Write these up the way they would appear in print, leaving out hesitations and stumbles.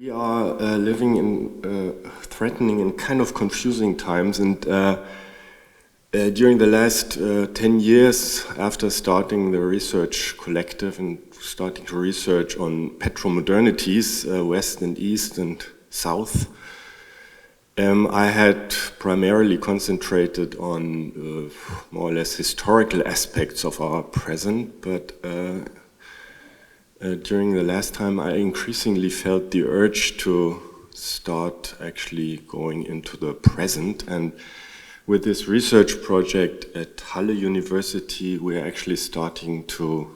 We are living in threatening and kind of confusing times, and during the last 10 years, after starting the research collective and starting to research on petromodernities, West and East and South, I had primarily concentrated on more or less historical aspects of our present, but during the last time I increasingly felt the urge to start actually going into the present, and with this research project at Halle University we're actually starting to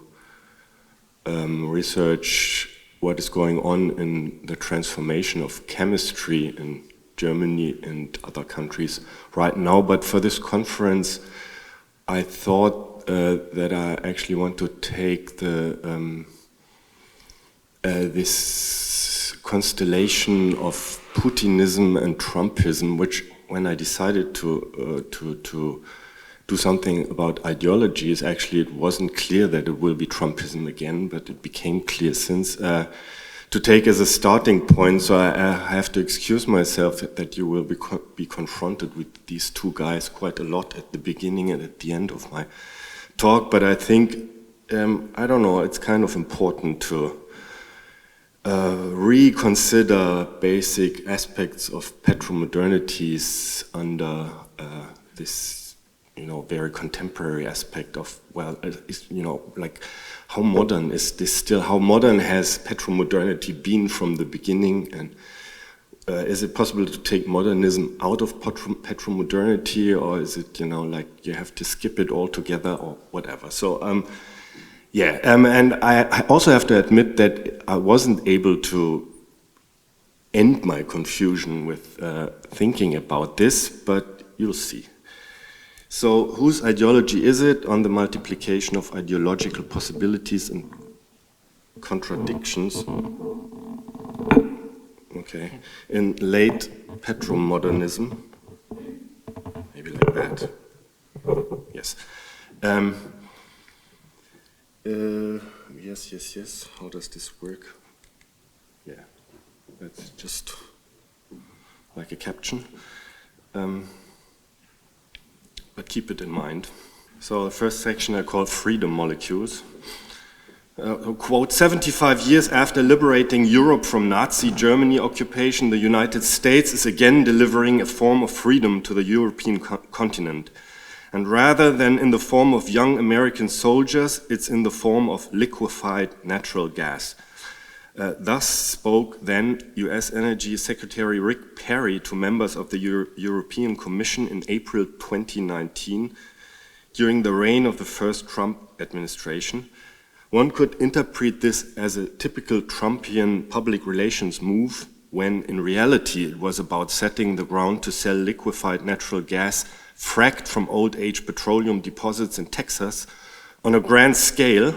research what is going on in the transformation of chemistry in Germany and other countries right now. But for this conference I thought that I actually want to take the this constellation of Putinism and Trumpism, which when I decided to do something about ideologies, actually it wasn't clear that it will be Trumpism again, but it became clear since, to take as a starting point. So I have to excuse myself that you will be confronted with these two guys quite a lot at the beginning and at the end of my talk, but I think, I don't know, it's kind of important to reconsider basic aspects of petromodernities under this, very contemporary aspect of, well, like how modern is this still? How modern has petromodernity been from the beginning? And is it possible to take modernism out of petromodernity, or is it, like you have to skip it altogether or whatever? So, yeah, and I also have to admit that I wasn't able to end my confusion with thinking about this, but you'll see. So, whose ideology is it on the multiplication of ideological possibilities and contradictions? Okay, in late petromodernism, maybe like that. Yes. Yes. How does this work? Yeah, that's just like a caption. But keep it in mind. So the first section I call Freedom Molecules. Quote, 75 years after liberating Europe from Nazi Germany occupation, the United States is again delivering a form of freedom to the European continent. And rather than in the form of young American soldiers, it's in the form of liquefied natural gas. Thus spoke then US Energy Secretary Rick Perry to members of the European Commission in April 2019 during the reign of the first Trump administration. One could interpret this as a typical Trumpian public relations move, when in reality it was about setting the ground to sell liquefied natural gas fracked from old-age petroleum deposits in Texas on a grand scale,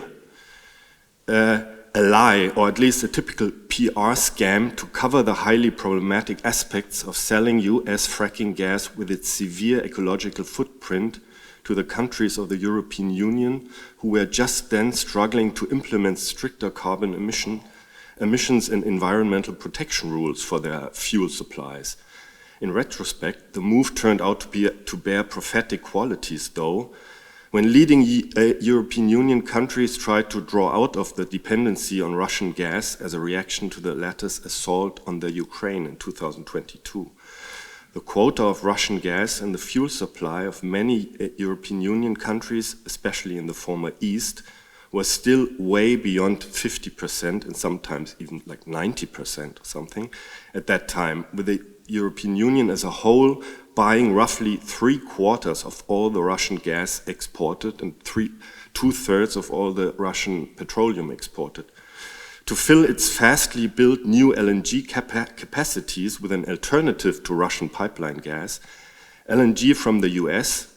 a lie, or at least a typical PR scam to cover the highly problematic aspects of selling US fracking gas with its severe ecological footprint to the countries of the European Union, who were just then struggling to implement stricter carbon emissions and environmental protection rules for their fuel supplies. In retrospect, the move turned out to bear prophetic qualities, though, when leading European Union countries tried to draw out of the dependency on Russian gas as a reaction to the latter's assault on the Ukraine in 2022. The quota of Russian gas and the fuel supply of many European Union countries, especially in the former East, was still way beyond 50% and sometimes even like 90% or something at that time, with the European Union as a whole buying roughly 3/4 of all the Russian gas exported and 2/3 of all the Russian petroleum exported. To fill its fastly built new LNG capacities with an alternative to Russian pipeline gas, LNG from the US,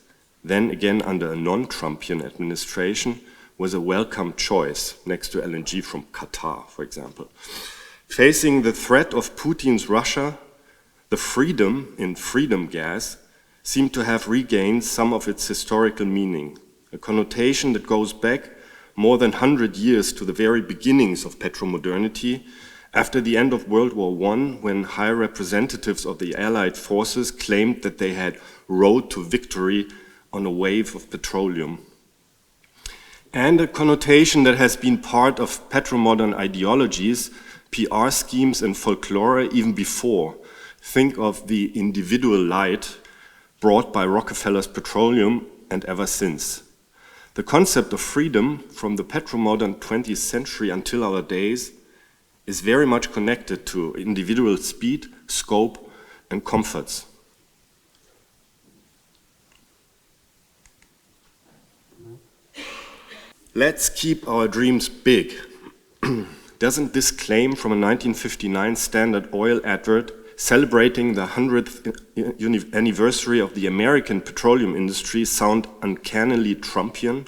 then again under a non-Trumpian administration, was a welcome choice next to LNG from Qatar, for example. Facing the threat of Putin's Russia, the freedom in freedom gas seemed to have regained some of its historical meaning, a connotation that goes back more than 100 years to the very beginnings of petromodernity After the end of World War I, when high representatives of the Allied forces claimed that they had rode to victory on a wave of petroleum. And a connotation that has been part of petromodern ideologies, PR schemes and folklore even before. Think of the individual light brought by Rockefeller's petroleum and ever since. The concept of freedom from the petromodern 20th century until our days is very much connected to individual speed, scope, and comforts. Let's keep our dreams big. Doesn't this claim from a 1959 Standard Oil advert celebrating the 100th anniversary of the American petroleum industry sound uncannily Trumpian?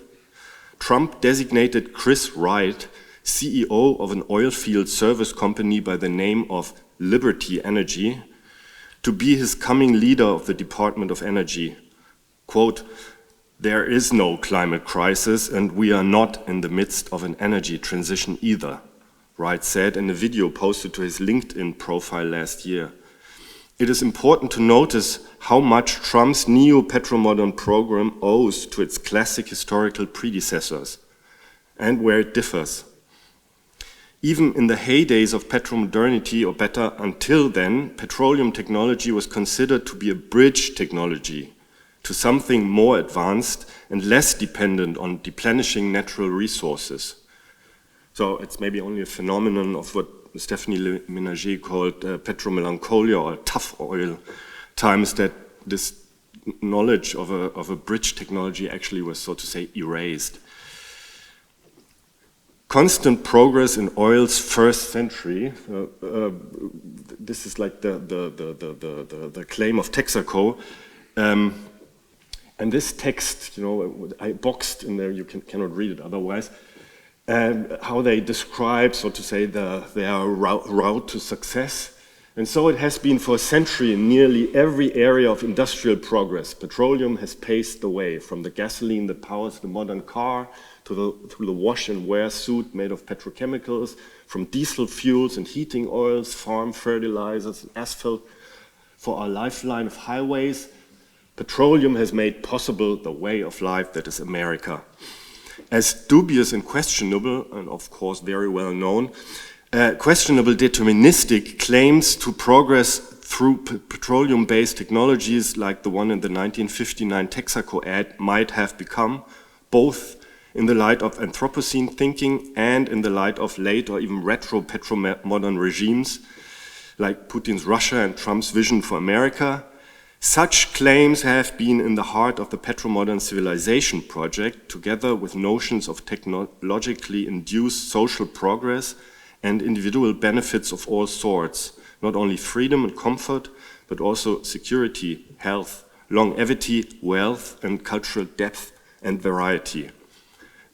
Trump designated Chris Wright, CEO of an oilfield service company by the name of Liberty Energy, to be his coming leader of the Department of Energy. Quote, "There is no climate crisis and we are not in the midst of an energy transition either," Wright said in a video posted to his LinkedIn profile last year. It is important to notice how much Trump's neo-petromodern program owes to its classic historical predecessors and where it differs. Even in the heydays of petromodernity, or better, until then, petroleum technology was considered to be a bridge technology to something more advanced and less dependent on deplenishing natural resources. So it's maybe only a phenomenon of what Stephanie Ménager called petromelancholia or tough oil times, that this knowledge of a bridge technology actually was, so to say, erased. Constant progress in oil's first century, this is like the claim of Texaco, and this text, I boxed in there, you cannot read it otherwise, how they describe, so to say, their route to success. And so it has been for a century in nearly every area of industrial progress. Petroleum has paved the way, from the gasoline that powers the modern car to the wash and wear suit made of petrochemicals, from diesel fuels and heating oils, farm fertilizers and asphalt for our lifeline of highways. Petroleum has made possible the way of life that is America. As dubious and questionable, and of course very well known, questionable deterministic claims to progress through petroleum-based technologies like the one in the 1959 Texaco ad might have become, both in the light of Anthropocene thinking and in the light of late or even retro petromodern regimes like Putin's Russia and Trump's vision for America. Such claims have been in the heart of the petromodern civilization project, together with notions of technologically induced social progress and individual benefits of all sorts, not only freedom and comfort, but also security, health, longevity, wealth, and cultural depth and variety.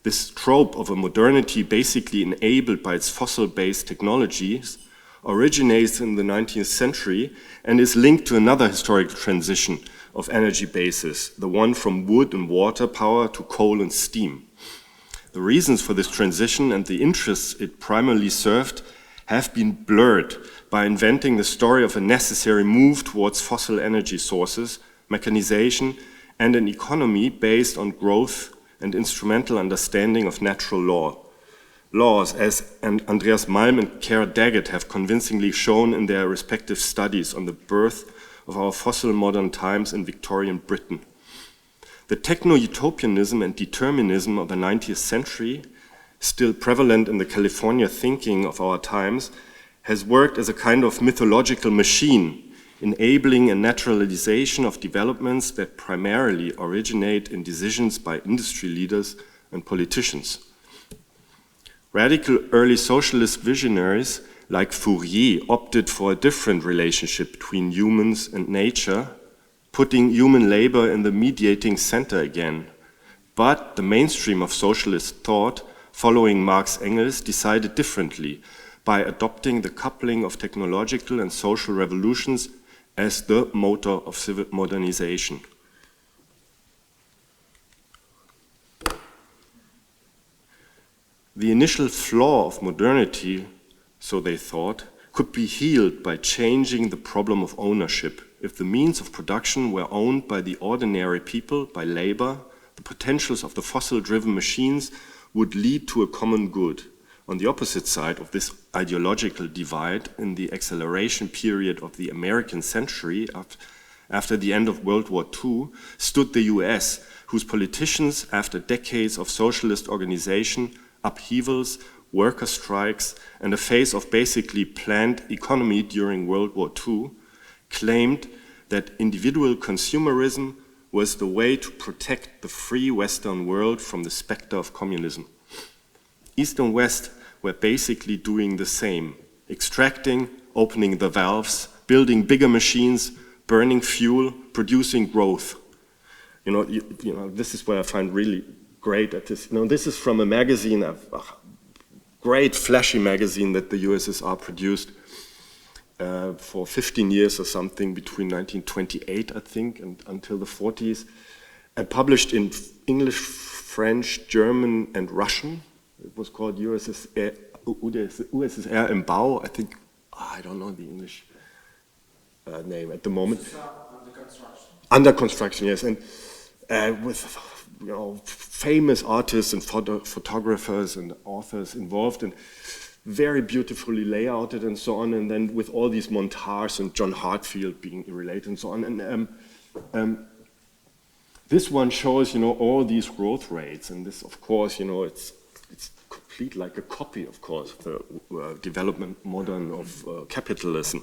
This trope of a modernity basically enabled by its fossil-based technologies originates in the 19th century and is linked to another historical transition of energy bases, the one from wood and water power to coal and steam. The reasons for this transition and the interests it primarily served have been blurred by inventing the story of a necessary move towards fossil energy sources, mechanization, and an economy based on growth and instrumental understanding of natural laws, as Andreas Malm and Kara Daggett have convincingly shown in their respective studies on the birth of our fossil modern times in Victorian Britain. The techno-utopianism and determinism of the 19th century, still prevalent in the California thinking of our times, has worked as a kind of mythological machine, enabling a naturalization of developments that primarily originate in decisions by industry leaders and politicians. Radical early socialist visionaries like Fourier opted for a different relationship between humans and nature, putting human labor in the mediating center again. But the mainstream of socialist thought, following Marx Engels, decided differently by adopting the coupling of technological and social revolutions as the motor of civil modernization. The initial flaw of modernity, so they thought, could be healed by changing the problem of ownership. If the means of production were owned by the ordinary people, by labor, the potentials of the fossil-driven machines would lead to a common good. On the opposite side of this ideological divide, in the acceleration period of the American century, after the end of World War II, stood the US, whose politicians, after decades of socialist organization, upheavals, worker strikes, and a phase of basically planned economy during World War II, claimed that individual consumerism was the way to protect the free Western world from the specter of communism. East and West were basically doing the same, extracting, opening the valves, building bigger machines, burning fuel, producing growth. This is what I find really great at this. This is from a magazine, a great flashy magazine that the USSR produced for 15 years or something, between 1928, I think, and until the 40s, and published in English, French, German, and Russian. It was called USSR im Bau, I think. I don't know the English name at the moment. Under construction. Under construction, yes, and with famous artists and photographers and authors involved, and very beautifully layouted and so on, and then with all these montages and John Hartfield being related and so on. And this one shows, all these growth rates, and this, of course, it's complete like a copy, of course, of the development modern of capitalism.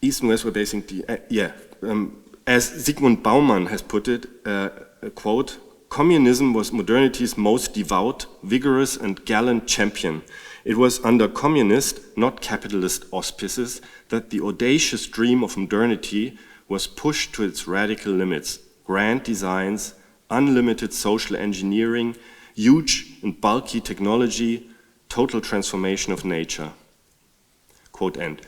East and West were basically, as Zygmunt Bauman has put it, quote, "Communism was modernity's most devout, vigorous, and gallant champion. It was under communist, not capitalist auspices that the audacious dream of modernity was pushed to its radical limits. Grand designs, unlimited social engineering, huge and bulky technology, total transformation of nature." Quote end.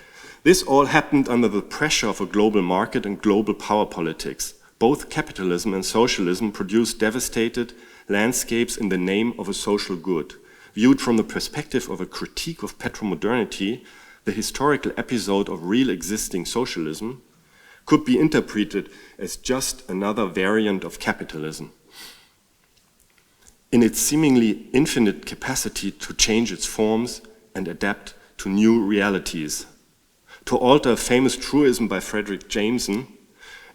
This all happened under the pressure of a global market and global power politics. Both capitalism and socialism produced devastated landscapes in the name of a social good. Viewed from the perspective of a critique of petromodernity, the historical episode of real existing socialism could be interpreted as just another variant of capitalism. In its seemingly infinite capacity to change its forms and adapt to new realities. To alter a famous truism by Frederick Jameson,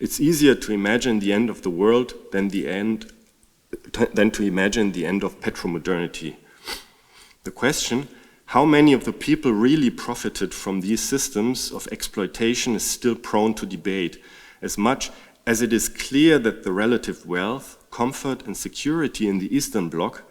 it's easier to imagine the end of the world than to imagine the end of petromodernity. The question, how many of the people really profited from these systems of exploitation, is still prone to debate, as much as it is clear that the relative wealth, comfort, and security in the Eastern Bloc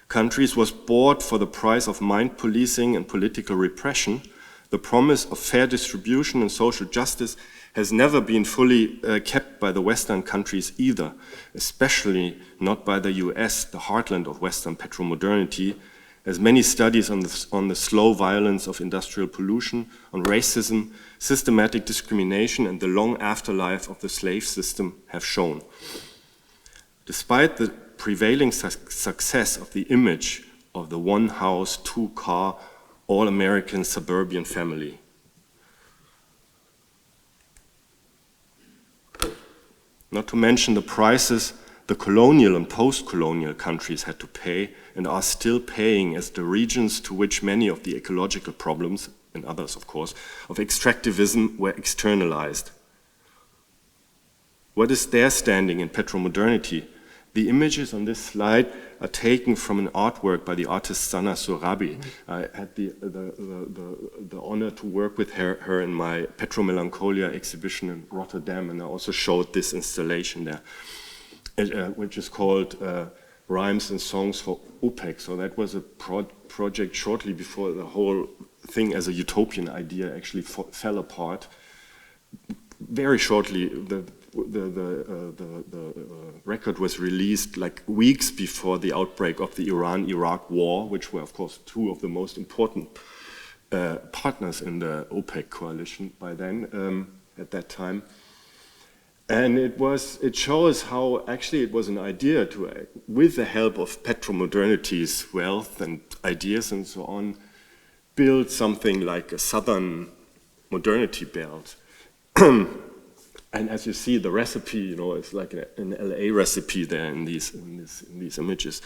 countries was bought for the price of mind policing and political repression. The promise of fair distribution and social justice has never been fully kept by the Western countries either, especially not by the US, the heartland of Western petromodernity, as many studies on the slow violence of industrial pollution, on racism, systematic discrimination, and the long afterlife of the slave system have shown. Despite the prevailing success of the image of the one house, two car, all-American suburban family, not to mention the prices the colonial and post-colonial countries had to pay and are still paying as the regions to which many of the ecological problems, and others of course, of extractivism were externalized. What is their standing in petromodernity? The images on this slide are taken from an artwork by the artist Sana Sorabi. I had the honor to work with her in my Petromelancholia exhibition in Rotterdam, and I also showed this installation there, which is called Rhymes and Songs for OPEC. So that was a project shortly before the whole thing as a utopian idea actually fell apart. Very shortly, the record was released like weeks before the outbreak of the Iran-Iraq war, which were of course two of the most important partners in the OPEC coalition by then, at that time. And it shows how actually it was an idea to, with the help of petromodernity's wealth and ideas and so on, build something like a southern modernity belt. And as you see, the recipe, you know, is like an LA recipe there in these images.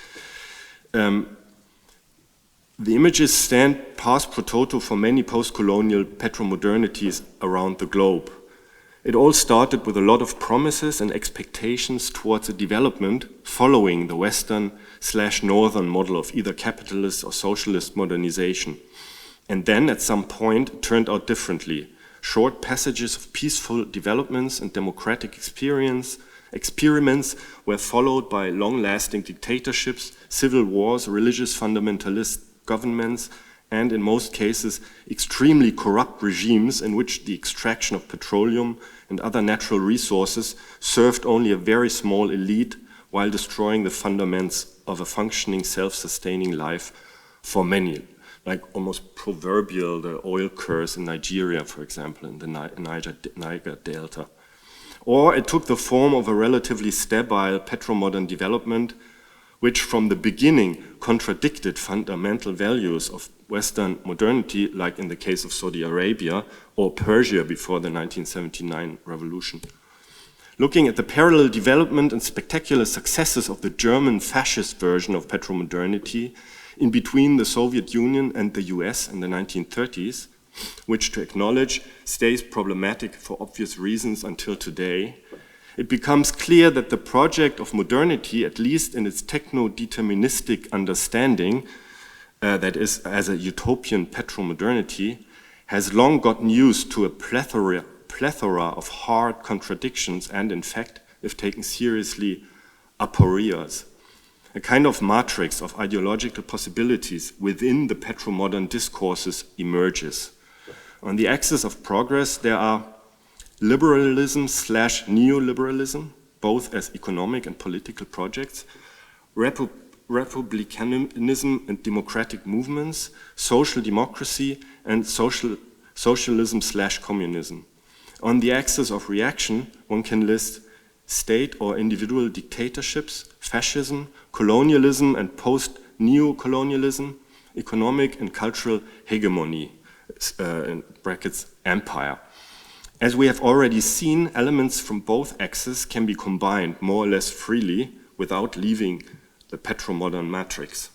The images stand pars pro toto for many post-colonial petromodernities around the globe. It all started with a lot of promises and expectations towards a development following the Western/Northern model of either capitalist or socialist modernization. And then at some point it turned out differently. Short passages of peaceful developments and democratic experiments were followed by long-lasting dictatorships, civil wars, religious fundamentalist governments, and in most cases extremely corrupt regimes in which the extraction of petroleum and other natural resources served only a very small elite while destroying the fundaments of a functioning, self-sustaining life for many. Like almost proverbial, the oil curse in Nigeria, for example, in the Niger Delta. Or it took the form of a relatively stable petromodern development, which from the beginning contradicted fundamental values of Western modernity, like in the case of Saudi Arabia or Persia before the 1979 revolution. Looking at the parallel development and spectacular successes of the German fascist version of petromodernity, in between the Soviet Union and the US in the 1930s, which to acknowledge stays problematic for obvious reasons until today, it becomes clear that the project of modernity, at least in its techno-deterministic understanding, that is, as a utopian petromodernity, has long gotten used to a plethora of hard contradictions and, in fact, if taken seriously, aporias. A kind of matrix of ideological possibilities within the petromodern discourses emerges. On the axis of progress, there are liberalism/neoliberalism, both as economic and political projects, republicanism and democratic movements, social democracy, and socialism/communism. On the axis of reaction, one can list state or individual dictatorships, fascism, colonialism and post-neo-colonialism, economic and cultural hegemony, in brackets, empire. As we have already seen, elements from both axes can be combined more or less freely without leaving the petromodern matrix.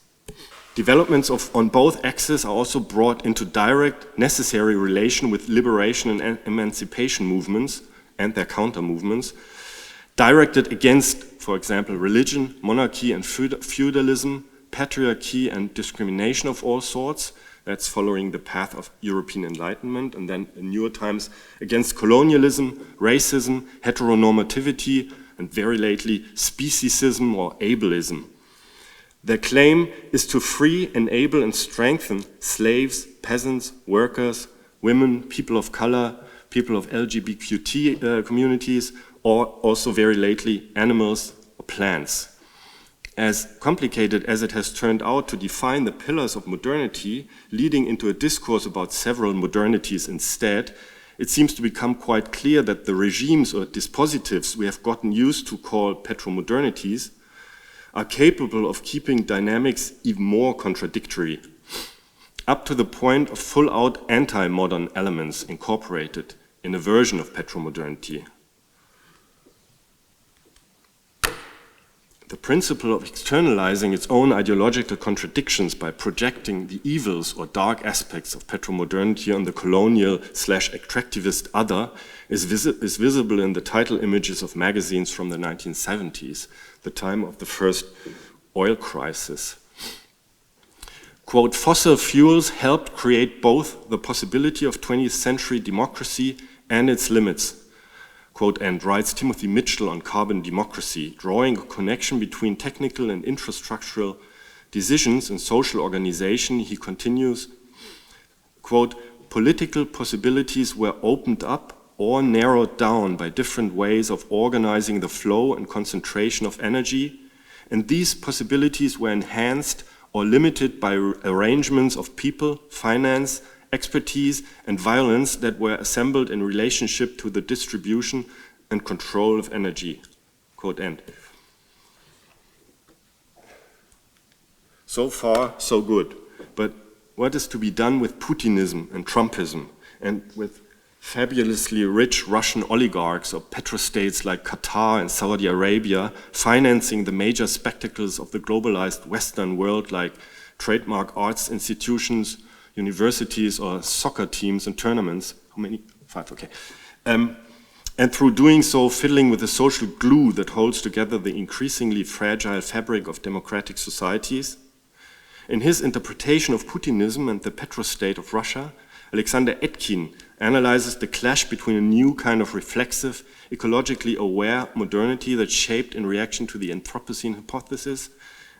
Developments on both axes are also brought into direct, necessary relation with liberation and emancipation movements and their counter-movements, directed against, for example, religion, monarchy and feudalism, patriarchy and discrimination of all sorts. That's following the path of European Enlightenment, and then in newer times against colonialism, racism, heteronormativity, and very lately speciesism or ableism. Their claim is to free, enable and strengthen slaves, peasants, workers, women, people of color, people of LGBTQ communities, or also very lately animals or plants. As complicated as it has turned out to define the pillars of modernity, leading into a discourse about several modernities instead, it seems to become quite clear that the regimes or dispositives we have gotten used to call petromodernities are capable of keeping dynamics even more contradictory, up to the point of full-out anti-modern elements incorporated in a version of petromodernity. The principle of externalizing its own ideological contradictions by projecting the evils or dark aspects of petromodernity on the colonial/extractivist other is visible in the title images of magazines from the 1970s, the time of the first oil crisis. Quote, fossil fuels helped create both the possibility of 20th century democracy and its limits. Quote, and writes Timothy Mitchell on carbon democracy, drawing a connection between technical and infrastructural decisions in social organization. He continues, quote, political possibilities were opened up or narrowed down by different ways of organizing the flow and concentration of energy, and these possibilities were enhanced or limited by arrangements of people, finance, expertise and violence that were assembled in relationship to the distribution and control of energy. Quote end. So far, so good. But what is to be done with Putinism and Trumpism and with fabulously rich Russian oligarchs or petrostates like Qatar and Saudi Arabia financing the major spectacles of the globalized Western world like trademark arts institutions, universities, or soccer teams and tournaments. How many? 5, okay. And through doing so, fiddling with the social glue that holds together the increasingly fragile fabric of democratic societies. In his interpretation of Putinism and the petrostate of Russia, Alexander Etkin analyzes the clash between a new kind of reflexive, ecologically aware modernity that's shaped in reaction to the Anthropocene hypothesis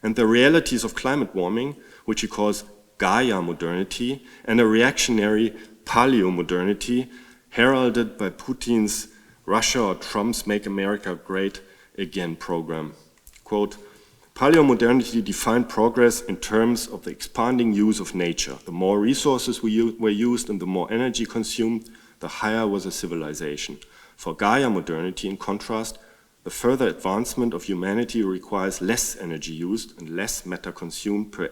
and the realities of climate warming, which he calls Gaia modernity, and a reactionary paleo-modernity heralded by Putin's Russia or Trump's Make America Great Again program. Quote, Paleo-modernity defined progress in terms of the expanding use of nature. The more resources were used and the more energy consumed, the higher was a civilization. For Gaia modernity, in contrast, the further advancement of humanity requires less energy used and less matter consumed per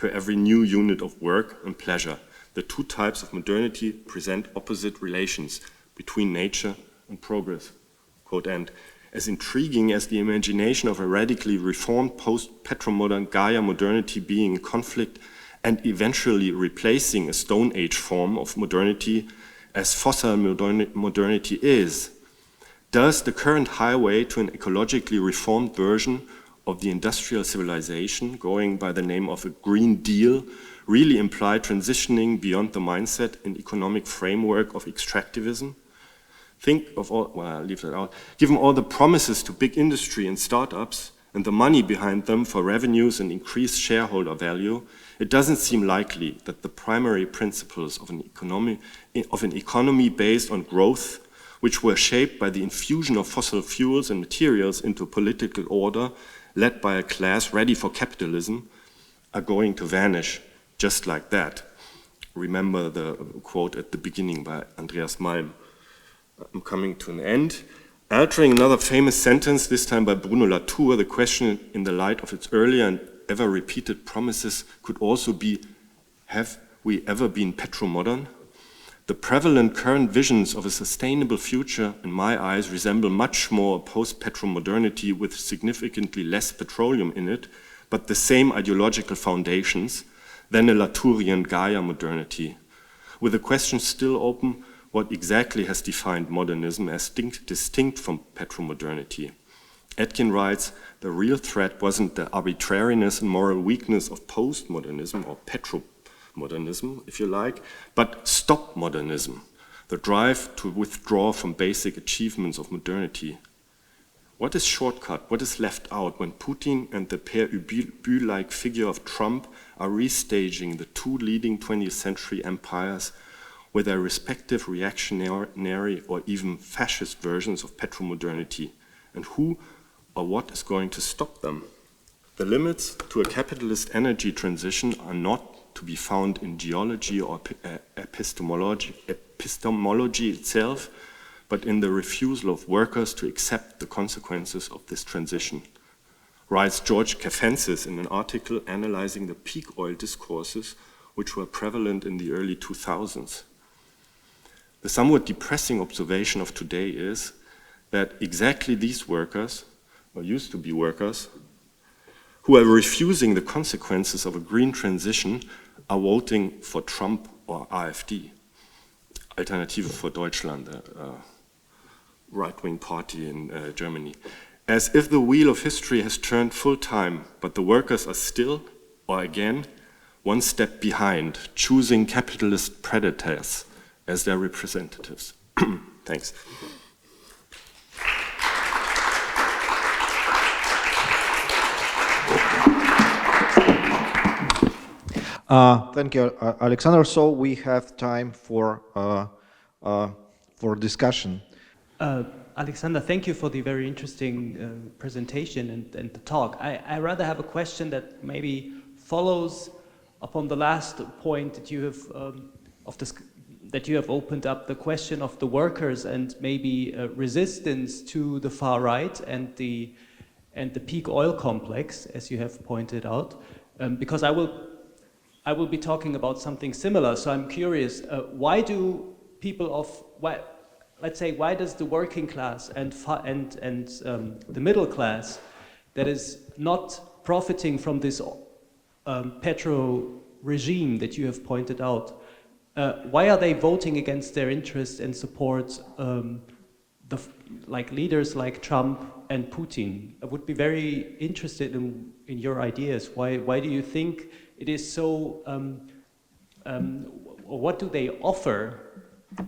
every new unit of work and pleasure. The two types of modernity present opposite relations between nature and progress. Quote end. As intriguing as the imagination of a radically reformed post-petromodern Gaia modernity being in conflict and eventually replacing a Stone Age form of modernity as fossil modernity is, does the current highway to an ecologically reformed version of the industrial civilization, going by the name of a Green Deal, really imply transitioning beyond the mindset and economic framework of extractivism? Think of all, well, I'll leave that out. Given all the promises to big industry and startups and the money behind them for revenues and increased shareholder value, it doesn't seem likely that the primary principles of an economy based on growth, which were shaped by the infusion of fossil fuels and materials into political order led by a class ready for capitalism, are going to vanish just like that. Remember the quote at the beginning by Andreas Malm. I'm coming to an end. Altering another famous sentence, this time by Bruno Latour, the question in the light of its earlier and ever repeated promises could also be, have we ever been petromodern? The prevalent current visions of a sustainable future, in my eyes, resemble much more a post-petromodernity with significantly less petroleum in it, but the same ideological foundations, than a Latourian Gaia modernity. With the question still open, what exactly has defined modernism as distinct from petromodernity? Etkin writes, the real threat wasn't the arbitrariness and moral weakness of postmodernism or petromodernism, if you like, but stop modernism, the drive to withdraw from basic achievements of modernity. What is shortcut? What is left out when Putin and the Per Ubu-like figure of Trump are restaging the two leading 20th century empires with their respective reactionary or even fascist versions of petromodernity, and who or what is going to stop them? The limits to a capitalist energy transition are not to be found in geology or epistemology itself, but in the refusal of workers to accept the consequences of this transition. Writes George Kafensis in an article analyzing the peak oil discourses which were prevalent in the early 2000s. The somewhat depressing observation of today is that exactly these workers, or used to be workers, who are refusing the consequences of a green transition are voting for Trump or AfD, Alternative für Deutschland, a right-wing party in Germany. As if the wheel of history has turned full time, but the workers are still, or again, one step behind, choosing capitalist predators as their representatives. Thanks. Thank you, Alexander. So we have time for discussion. Alexander, thank you for the very interesting presentation and the talk. I rather have a question that maybe follows upon the last point that you have that you have opened up, the question of the workers and maybe resistance to the far right and the peak oil complex, as you have pointed out. Because I will I will be talking about something similar. So I'm curious, why do people let's say, why does the working class and the middle class that is not profiting from this petro regime that you have pointed out, why are they voting against their interests and support like leaders like Trump and Putin? I would be very interested in your ideas. Why do you think it is so, or what do they offer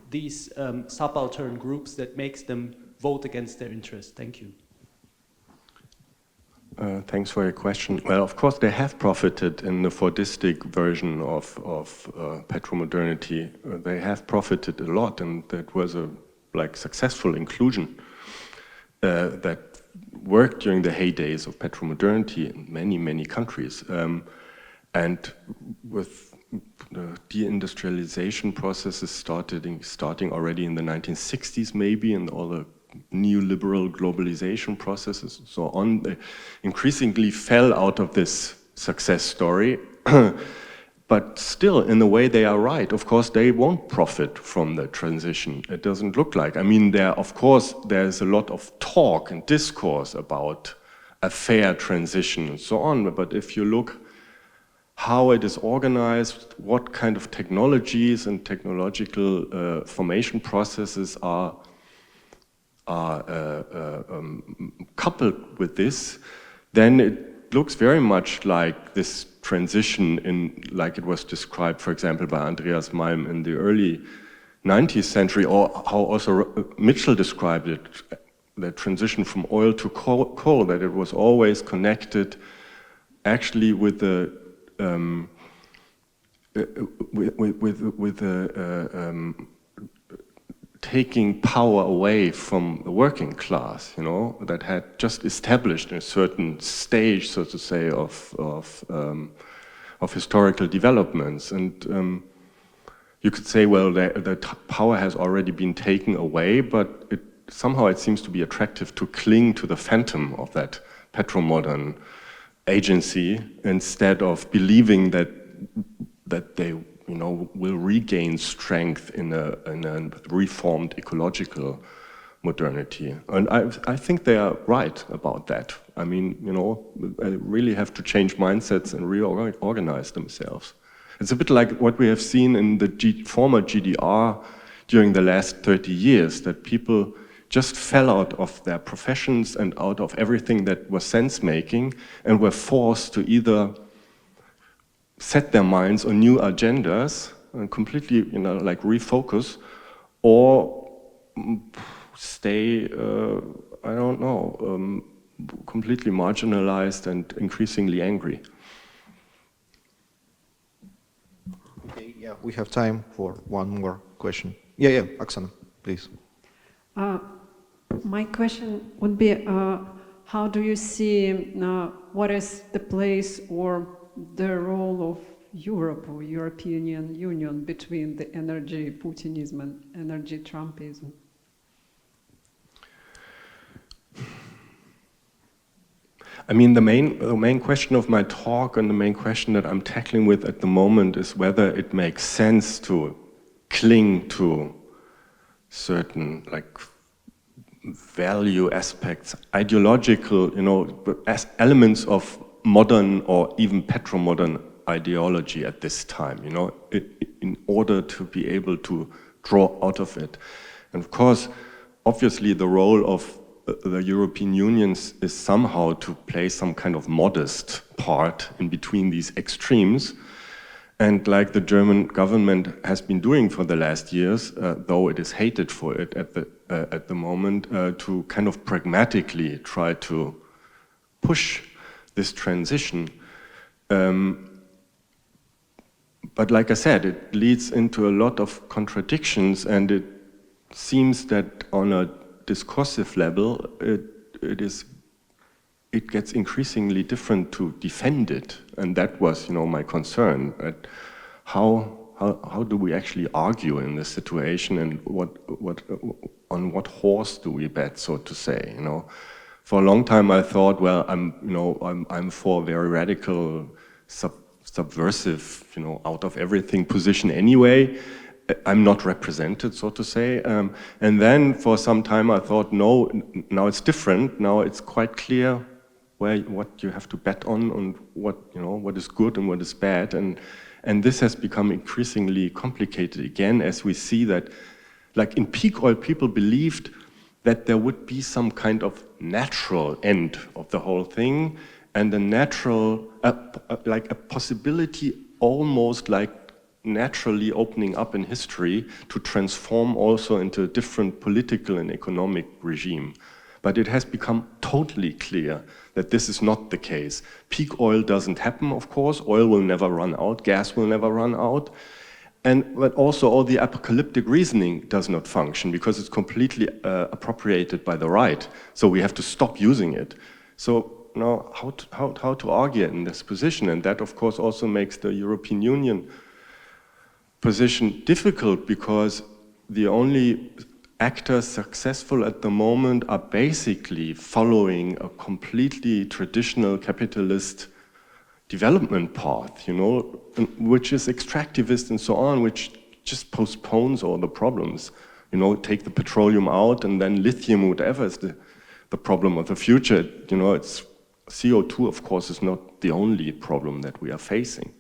these subaltern groups that makes them vote against their interests? Thank you. Thanks for your question. Well, of course, they have profited in the Fordistic version of petromodernity. They have profited a lot, and that was a successful inclusion that worked during the heydays of petromodernity in many, many countries. And with the deindustrialization processes starting already in the 1960s, maybe, and all the neoliberal globalization processes and so on, they increasingly fell out of this success story. But still, in a way, they are right. Of course, they won't profit from the transition. It doesn't look like. I mean, of course, there's a lot of talk and discourse about a fair transition and so on. But if you look how it is organized, what kind of technologies and technological formation processes are coupled with this, then it looks very much like this transition like it was described, for example, by Andreas Malm in the early 19th century, or how also Mitchell described it, the transition from oil to coal, that it was always connected actually with the taking power away from the working class, that had just established a certain stage, so to say, of historical developments. And you could say, well, the power has already been taken away, but somehow it seems to be attractive to cling to the phantom of that petromodern agency instead of believing that they will regain strength in a reformed ecological modernity. And I think they are right about that. I mean, they really have to change mindsets and reorganize themselves. It's a bit like what we have seen in the former GDR during the last 30 years, that people just fell out of their professions and out of everything that was sense-making and were forced to either set their minds on new agendas and completely, refocus, or stay, I don't know, completely marginalized and increasingly angry. Okay, yeah, we have time for one more question. Yeah, Oksana, please. My question would be, how do you see what is the place or the role of Europe or European Union between the energy Putinism and energy Trumpism? I mean, the main question of my talk and the main question that I'm tackling with at the moment is whether it makes sense to cling to certain value aspects, ideological, as elements of modern or even petromodern ideology at this time, in order to be able to draw out of it. And of course, obviously the role of the European Union is somehow to play some kind of modest part in between these extremes. And like the German government has been doing for the last years, though it is hated for it at the moment, to kind of pragmatically try to push this transition. But like I said, it leads into a lot of contradictions, and it seems that on a discursive level, it gets increasingly different to defend it, and that was, my concern. How do we actually argue in this situation, and on what horse do we bet, so to say? For a long time, I thought, well, I'm for very radical subversive, you know, out of everything position anyway. I'm not represented, so to say. And then for some time I thought, no, now it's different. Now it's quite clear what you have to bet on and what, you know, what is good and what is bad. And this has become increasingly complicated again, as we see that, like in peak oil, people believed that there would be some kind of natural end of the whole thing, and a natural, like a possibility almost like naturally opening up in history to transform also into a different political and economic regime. But it has become totally clear that this is not the case. Peak oil doesn't happen, of course. Oil will never run out, gas will never run out. But also all the apocalyptic reasoning does not function because it's completely appropriated by the right. So we have to stop using it. So now how to argue in this position? And that, of course, also makes the European Union position difficult because the only actors successful at the moment are basically following a completely traditional capitalist development path, you know, which is extractivist and so on, which just postpones all the problems. You know, take the petroleum out and then lithium, whatever is the problem of the future. You know, it's CO2, of course, is not the only problem that we are facing.